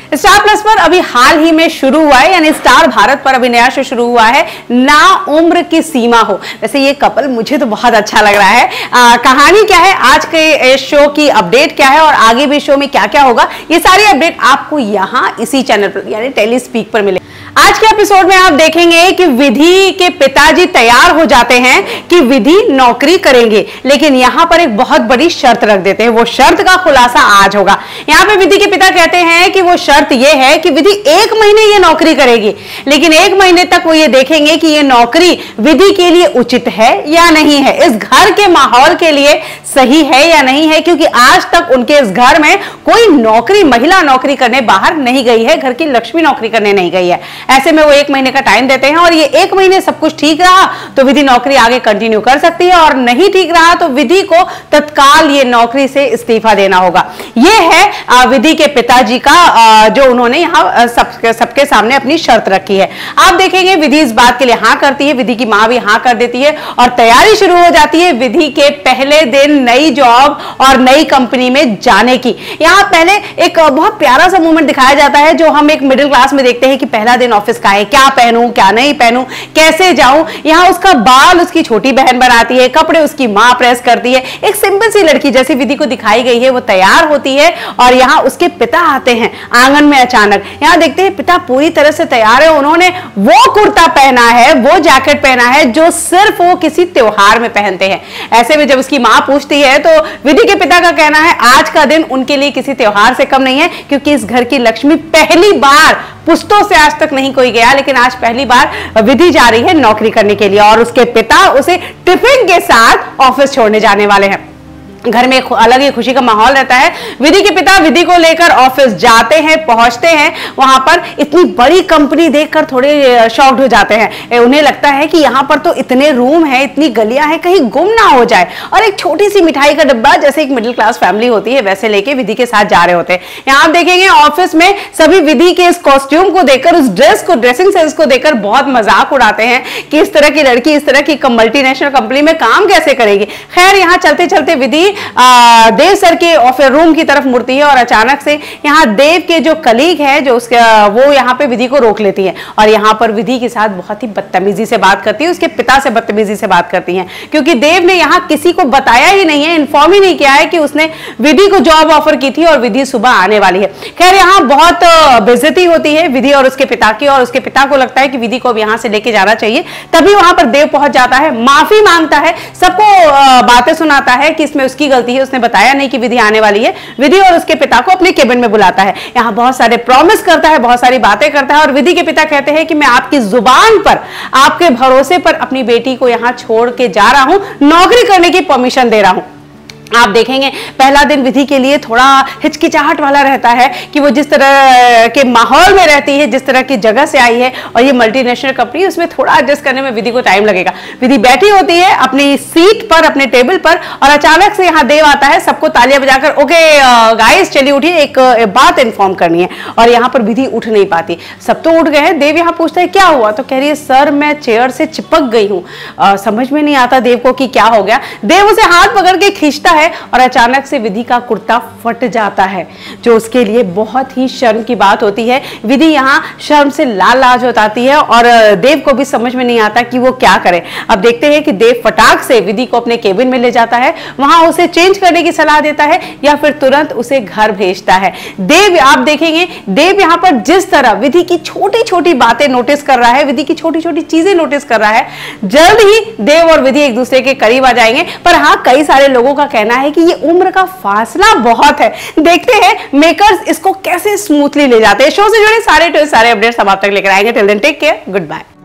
Star plus पर अभी हाल ही में शुरू हुआ है, यानी स्टार भारत पर अभी नया शो शुरू हुआ है, ना उम्र की सीमा हो। वैसे ये कपल मुझे तो बहुत अच्छा लग रहा है। कहानी क्या है, आज के शो की अपडेट क्या है और आगे भी शो में क्या क्या होगा, ये सारी अपडेट आपको यहाँ इसी चैनल पर यानी टेली स्पीक पर मिले। आज के एपिसोड में आप देखेंगे कि विधि के पिताजी तैयार हो जाते हैं कि विधि नौकरी करेंगे, लेकिन यहां पर एक बहुत बड़ी शर्त रख देते हैं। वो शर्त का खुलासा आज होगा। यहां पे विधि के पिता कहते हैं कि वो शर्त ये है कि विधि 1 महीने ये नौकरी करेगी, लेकिन 1 महीने तक वो ये देखेंगे कि ये नौकरी विधि के लिए उचित है या नहीं है, इस घर के माहौल के लिए सही है या नहीं है, क्योंकि आज तक उनके इस घर में कोई महिला नौकरी करने बाहर नहीं गई है, घर की लक्ष्मी नौकरी करने नहीं गई है। ऐसे में वो 1 महीने का टाइम देते हैं और ये 1 महीने सब कुछ ठीक रहा तो विधि नौकरी आगे कंटिन्यू कर सकती है, और नहीं ठीक रहा तो विधि को तत्काल ये नौकरी से इस्तीफा देना होगा। ये है विधि के पिताजी का जो उन्होंने यहाँ सबके सामने अपनी शर्त रखी है। आप देखेंगे विधि इस बात के लिए हाँ करती है, विधि की मां भी हाँ कर देती है और तैयारी शुरू हो जाती है विधि के पहले दिन नई जॉब और नई कंपनी में जाने की। यहाँ पहले एक बहुत प्यारा सा मोमेंट दिखाया जाता है जो हम एक मिडिल क्लास में देखते हैं कि पहला दिन ऑफिस का है, क्या पहनूं क्या नहीं पहनूं, कैसे जाऊं। यहाँ उसका बाल उसकी छोटी बहन बनाती है, कपड़े उसकी मां प्रेस करती है। एक सिंपल सी लड़की जैसी विधि को दिखाई गई है वो तैयार होती है और यहाँ उसके पिता आते हैं आंगन में अचानक। यहाँ देखते हैं पिता पूरी तरह से तैयार है, उन्होंने वो कुर्ता पहना है, वो जैकेट पहना है जो सिर्फ वो किसी त्योहार में पहनते हैं। ऐसे में जब उसकी मां पूछती है तो विधि के पिता का कहना है आज का दिन उनके लिए किसी त्योहार से कम नहीं है, क्योंकि इस घर की लक्ष्मी पहली बार, पुश्तों से आज तक नहीं कोई गया, लेकिन आज पहली बार विधि जा रही है नौकरी करने के लिए और उसके पिता उसे टिफिन के साथ ऑफिस छोड़ने जाने वाले हैं। घर में एक अलग ही खुशी का माहौल रहता है। विधि के पिता विधि को लेकर ऑफिस जाते हैं, पहुंचते हैं। वहां पर इतनी बड़ी कंपनी देखकर थोड़े शॉक्ड हो जाते हैं। उन्हें लगता है कि यहाँ पर तो इतने रूम हैं, इतनी गलियां हैं, कहीं गुम ना हो जाए, और एक छोटी सी मिठाई का डब्बा जैसे एक मिडिल क्लास फैमिली होती है वैसे लेके विधि के साथ जा रहे होते हैं। यहाँ आप देखेंगे ऑफिस में सभी विधि के इस कॉस्ट्यूम को देखकर, उस ड्रेस को, ड्रेसिंग सेंस को देखकर बहुत मजाक उड़ाते हैं कि इस तरह की लड़की इस तरह की मल्टीनेशनल कंपनी में काम कैसे करेगी। खैर यहाँ चलते चलते विधि देव सर के ऑफिस रूम की तरफ मुड़ती है और अचानक से यहाँ देव के जो कलीग है जो उसके वो यहाँ पे विधि को रोक लेती है और यहाँ पर विधि के साथ बहुत ही बदतमीजी से बात करती है, उसके पिता से बदतमीजी से बात करती हैं, क्योंकि देव ने यहाँ किसी को बताया ही नहीं है, इन्फॉर्म ही नहीं किया है कि उसने विधि को जॉब ऑफर की थी और विधि सुबह आने वाली है। खैर यहाँ बहुत बेइज्जती होती है विधि और उसके पिता की, और उसके पिता को लगता है कि विधि को अब यहाँ से लेके जाना चाहिए। तभी वहां पर देव पहुंच जाता है, माफी मांगता है, सबको बातें सुनाता है कि इसमें उसकी गलती है, उसने बताया नहीं कि विधि आने वाली है। विधि और उसके पिता को अपने केबिन में बुलाता है, यहाँ बहुत सारे प्रॉमिस करता है, बहुत सारी बातें करता है और विधि के पिता कहते हैं कि मैं आपकी जुबान पर, आपके भरोसे पर अपनी बेटी को यहाँ छोड़ के जा रहा हूं, नौकरी करने की परमिशन दे रहा हूं। आप देखेंगे पहला दिन विधि के लिए थोड़ा हिचकिचाहट वाला रहता है कि वो जिस तरह के माहौल में रहती है, जिस तरह की जगह से आई है और ये मल्टीनेशनल कंपनी, उसमें थोड़ा एडजस्ट करने में विधि को टाइम लगेगा। विधि बैठी होती है अपनी सीट पर, अपने टेबल पर, और अचानक से यहाँ देव आता है, सबको तालियां बजाकर ओके गाइस चलिए उठिए, एक बात इन्फॉर्म करनी है। और यहाँ पर विधि उठ नहीं पाती, सब तो उठ गए हैं। देव यहाँ पूछता है क्या हुआ, तो कह रही है सर मैं चेयर से चिपक गई हूँ। समझ में नहीं आता देव को कि क्या हो गया। देव उसे हाथ पकड़ के खींचता है और अचानक से विधि का कुर्ता फट जाता है, जो उसके लिए बहुत ही शर्म की बात होती है। विधि यहाँ शर्म से लाल लाल हो जाती है और देव को भी समझ में नहीं आता कि वो क्या करे। अब देखते हैं कि देव फटाक से विधि को अपने केबिन में ले जाता है, वहां उसे चेंज करने की सलाह देता है या फिर तुरंत उसे घर भेजता है। देव, आप देखेंगे देव यहाँ पर जिस तरह विधि की छोटी छोटी बातें नोटिस कर रहा है, विधि की छोटी छोटी चीजें नोटिस कर रहा है, जल्द ही देव और विधि एक दूसरे के करीब आ जाएंगे। पर हाँ, कई सारे लोगों का कहना है कि ये उम्र का फासला बहुत है। देखते हैं मेकर्स इसको कैसे स्मूथली ले जाते हैं। शो से जुड़े सारे अपडेट्स हम आप तक लेकर आएंगे। Till then take care, good bye.